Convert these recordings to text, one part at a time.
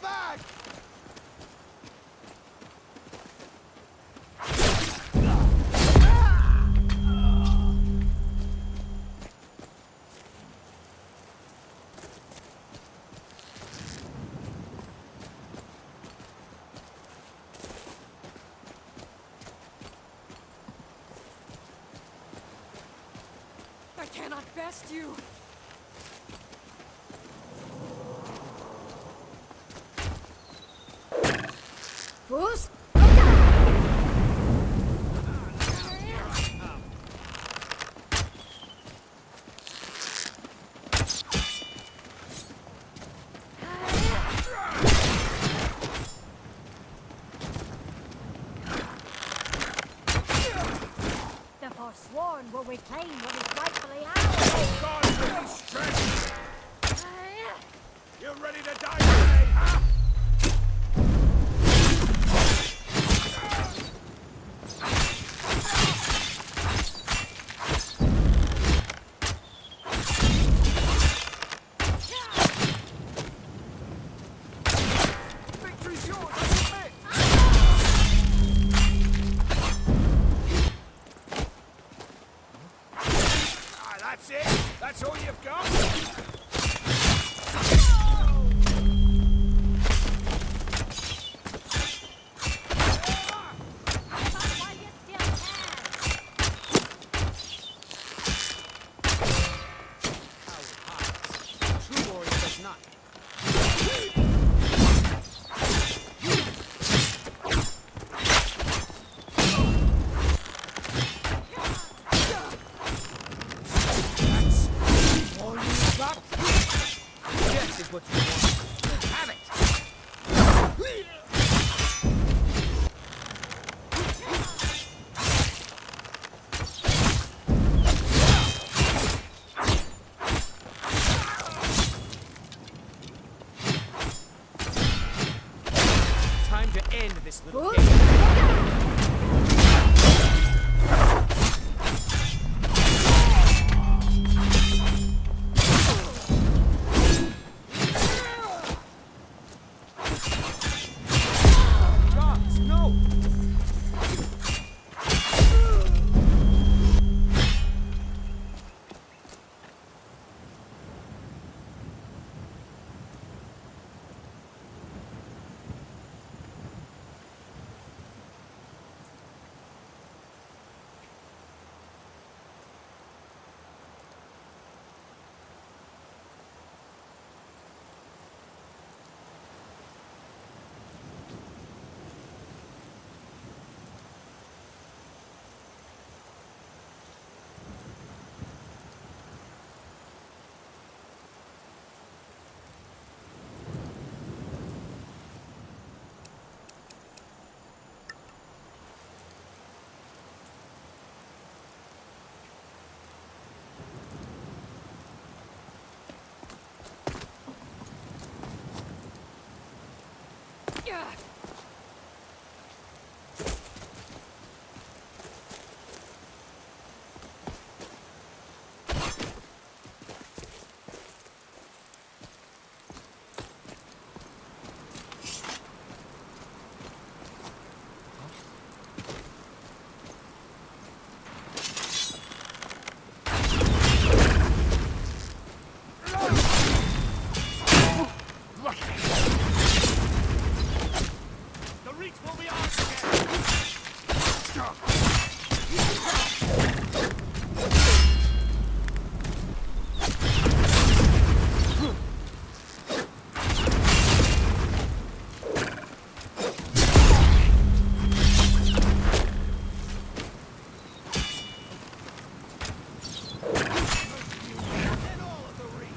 Fall back! I cannot best you! Bruce? The forsworn will reclaim what is rightfully ours. Oh God, really stretch! You ready to die today, huh? Victory's yours, I admit! Ah, that's it? That's all you've got? While you still can. True warrior does not. That's all you've got? Death is what you want. Have it! Time to end this little Bruce? game. Gods, no! The reach will be ours again! Get all of the reach!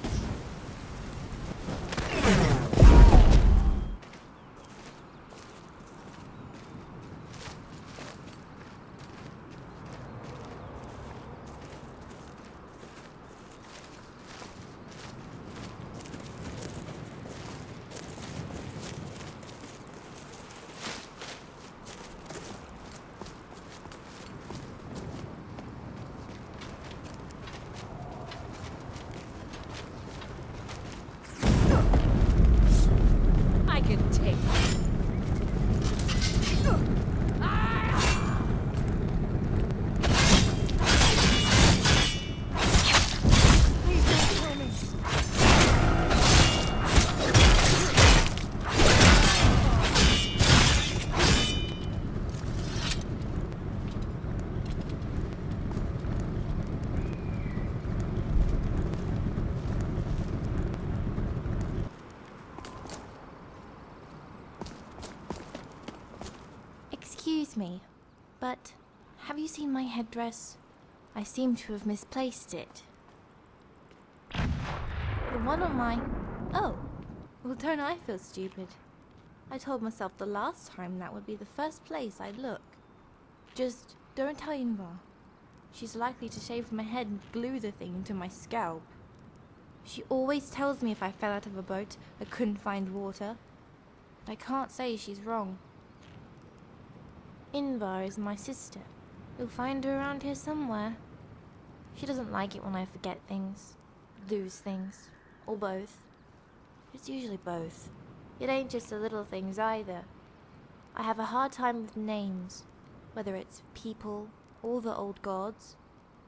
Excuse me, but have you seen my headdress? I seem to have misplaced it. The one on my... Oh, well, don't I feel stupid? I told myself the last time that would be the first place I'd look. Just don't tell Yinvar. She's likely to shave my head and glue the thing into my scalp. She always tells me if I fell out of a boat, I couldn't find water. I can't say she's wrong. Yinvar is my sister. You'll find her around here somewhere. She doesn't like it when I forget things, lose things, or both. It's usually both. It ain't just the little things either. I have a hard time with names, whether it's people or the old gods.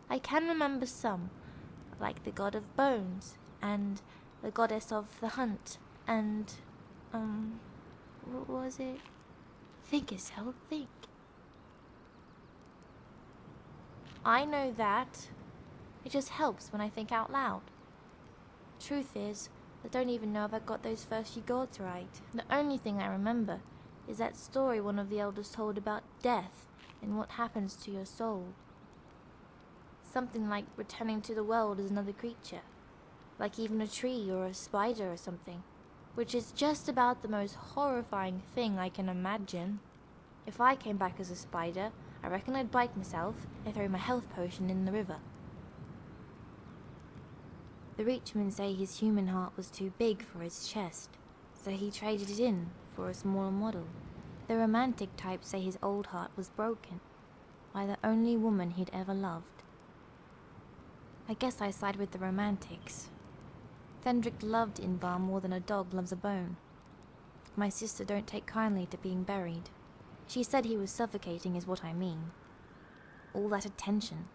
I can remember some, like the god of bones, and the goddess of the hunt, and, what was it? Think, Yseld, think. I know that. It just helps when I think out loud. Truth is, I don't even know if I got those first few gods right. The only thing I remember is that story one of the elders told about death and what happens to your soul. Something like returning to the world as another creature, like even a tree or a spider or something, which is just about the most horrifying thing I can imagine. If I came back as a spider, I reckon I'd bite myself and throw my health potion in the river. The Reachmen say his human heart was too big for his chest, so he traded it in for a smaller model. The romantic types say his old heart was broken by the only woman he'd ever loved. I guess I side with the romantics. Thendrick loved Yinvar more than a dog loves a bone. My sister don't take kindly to being buried. She said he was suffocating is what I mean. All that attention.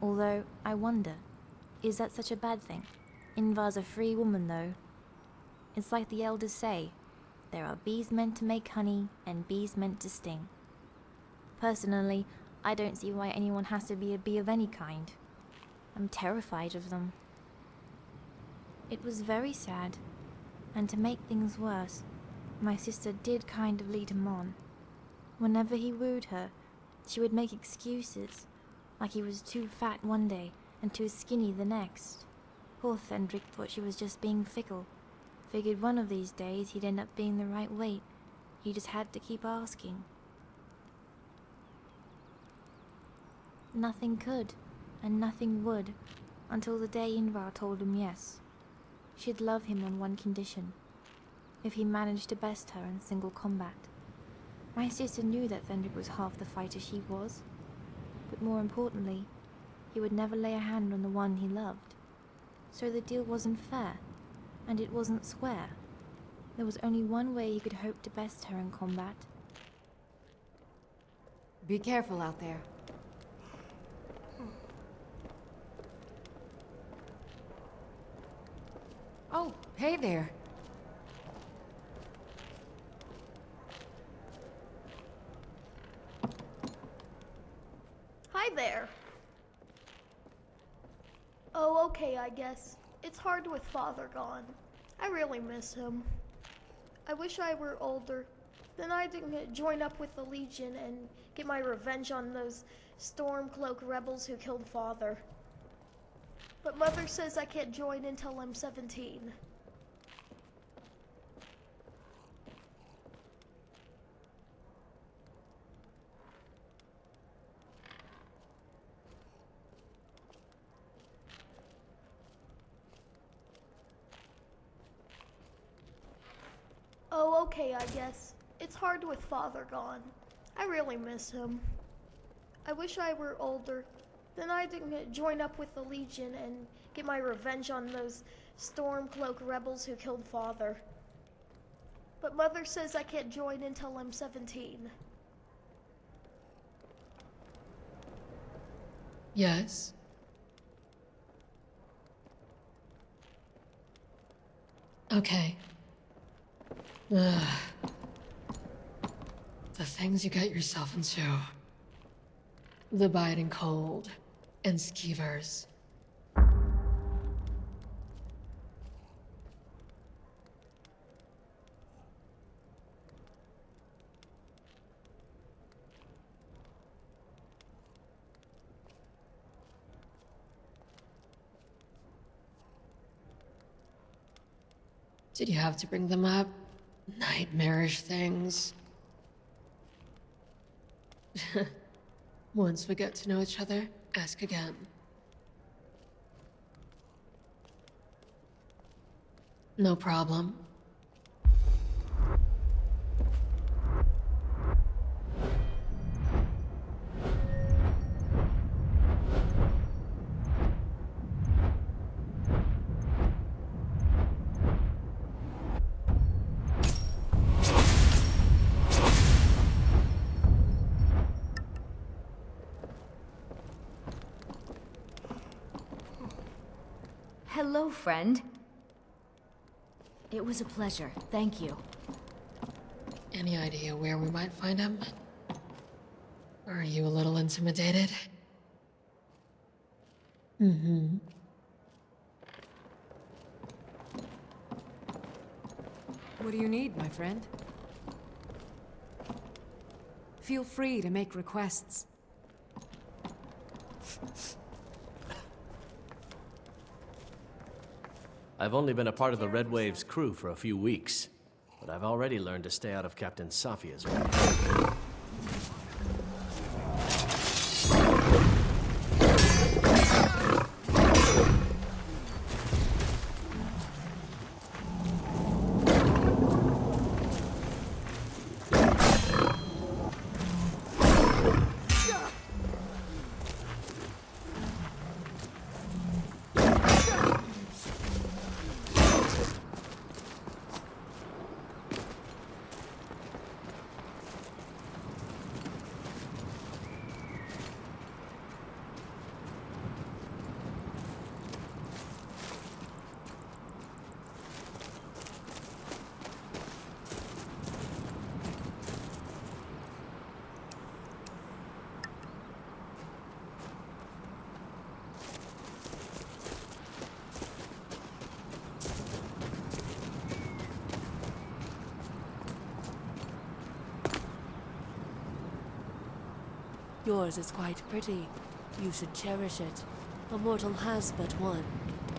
Although, I wonder, is that such a bad thing? Yinvar's a free woman, though. It's like the elders say, there are bees meant to make honey and bees meant to sting. Personally, I don't see why anyone has to be a bee of any kind. I'm terrified of them. It was very sad, and to make things worse, my sister did kind of lead him on. Whenever he wooed her, she would make excuses, like he was too fat one day and too skinny the next. Poor Thendrick thought she was just being fickle. Figured one of these days he'd end up being the right weight. He just had to keep asking. Nothing could, and nothing would, until the day Yinvar told him yes. She'd love him on one condition, if he managed to best her in single combat. My sister knew that Thendrick was half the fighter she was, but more importantly, he would never lay a hand on the one he loved. So the deal wasn't fair, and it wasn't square. There was only one way he could hope to best her in combat. Be careful out there. Oh, hey there. Hi there. Oh, okay, I guess. It's hard with Father gone. I really miss him. I wish I were older. Then I'd join up with the Legion and get my revenge on those Stormcloak rebels who killed Father. But Mother says I can't join until I'm 17. Oh, okay, I guess. It's hard with Father gone. I really miss him. I wish I were older. Then I'd join up with the Legion and get my revenge on those Stormcloak rebels who killed Father. But Mother says I can't join until I'm 17. Yes. Okay. Ugh. The things you get yourself into. The biting cold and skeevers. Did you have to bring them up? Nightmarish things. Once we get to know each other, ask again. No problem. Hello, friend. It was a pleasure. Thank you. Any idea where we might find him? Or are you a little intimidated? Mm-hmm. What do you need, my friend? Feel free to make requests. I've only been a part of the Red Wave's crew for a few weeks, but I've already learned to stay out of Captain Safia's way. Yours is quite pretty. You should cherish it. A mortal has but one.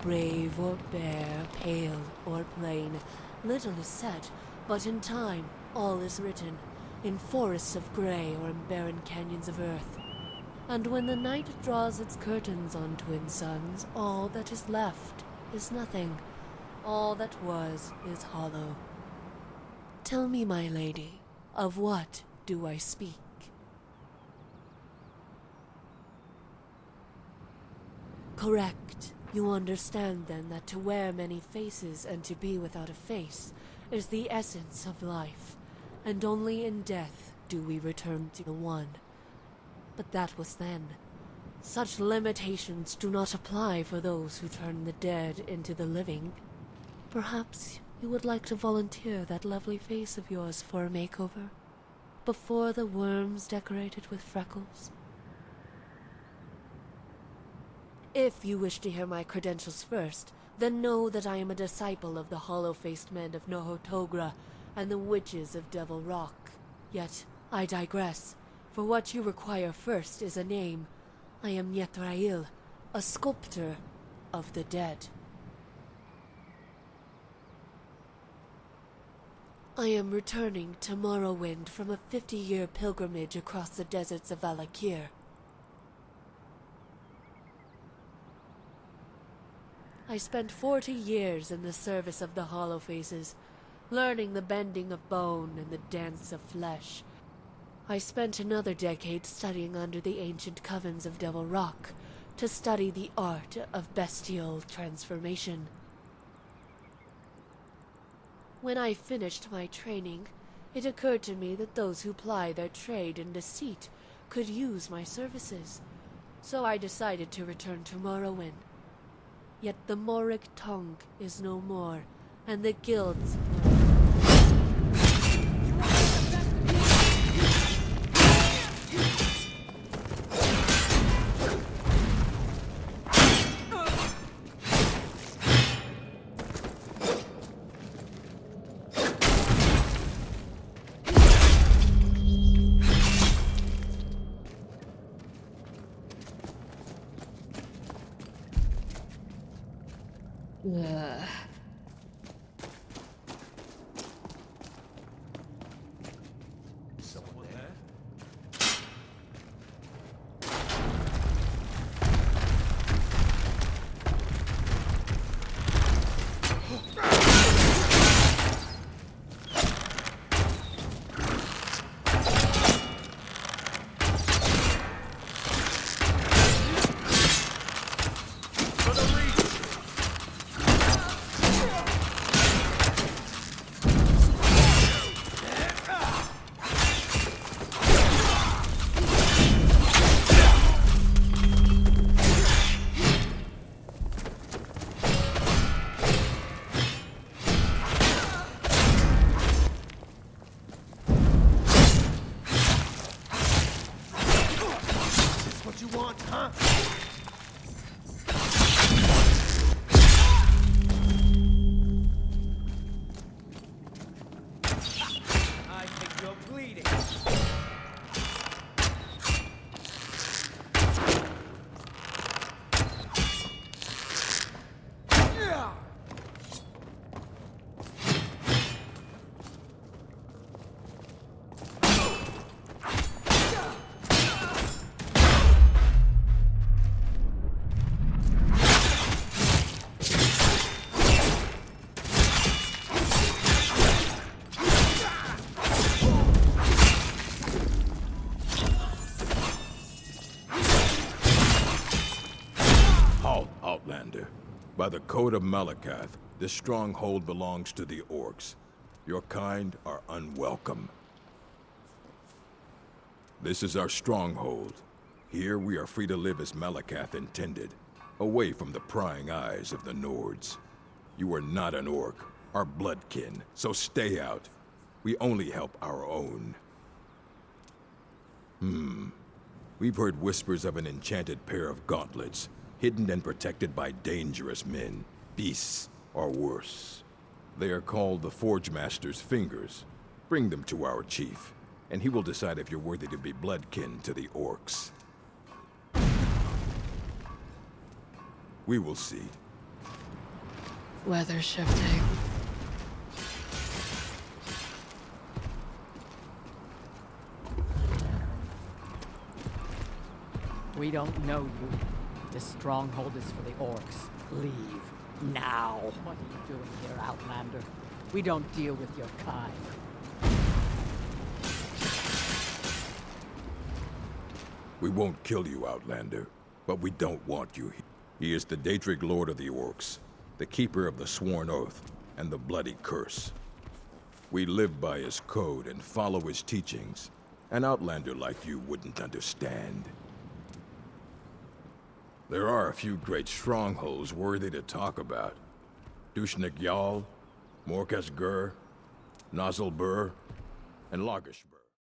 Brave or bare, pale or plain, little is said, but in time all is written, in forests of grey or in barren canyons of earth. And when the night draws its curtains on twin suns, all that is left is nothing. All that was is hollow. Tell me, my lady, of what do I speak? Correct. You understand then that to wear many faces and to be without a face is the essence of life, and only in death do we return to the one. But that was then. Such limitations do not apply for those who turn the dead into the living. Perhaps you would like to volunteer that lovely face of yours for a makeover, before the worms decorate it with freckles? If you wish to hear my credentials first, then know that I am a disciple of the hollow-faced men of Nohotogra and the witches of Devil Rock. Yet, I digress, for what you require first is a name. I am Yethrael, a sculptor of the dead. I am returning to Morrowind from a 50-year pilgrimage across the deserts of Valakir. I spent 40 years in the service of the Hollow Faces, learning the bending of bone and the dance of flesh. I spent another decade studying under the ancient covens of Devil Rock to study the art of bestial transformation. When I finished my training, it occurred to me that those who ply their trade in deceit could use my services, so I decided to return to Morrowind. Yet the Moric tongue is no more, and the guilds... code of Malakath, this stronghold belongs to the orcs. Your kind are unwelcome. This is our stronghold. Here we are free to live as Malakath intended, away from the prying eyes of the Nords. You are not an orc, our bloodkin, so stay out. We only help our own. We've heard whispers of an enchanted pair of gauntlets, hidden and protected by dangerous men, beasts, or worse. They are called the Forge Master's Fingers. Bring them to our chief, and he will decide if you're worthy to be bloodkin to the orcs. We will see. Weather shifting. We don't know you. This stronghold is for the orcs. Leave. Now. What are you doing here, Outlander? We don't deal with your kind. We won't kill you, Outlander, but we don't want you here. He is the Daedric Lord of the Orcs, the keeper of the Sworn Oath and the Bloody Curse. We live by his code and follow his teachings. An Outlander like you wouldn't understand. There are a few great strongholds worthy to talk about. Dushnik Yal, Morkas Gur, Nozzlebur, and Lagersh.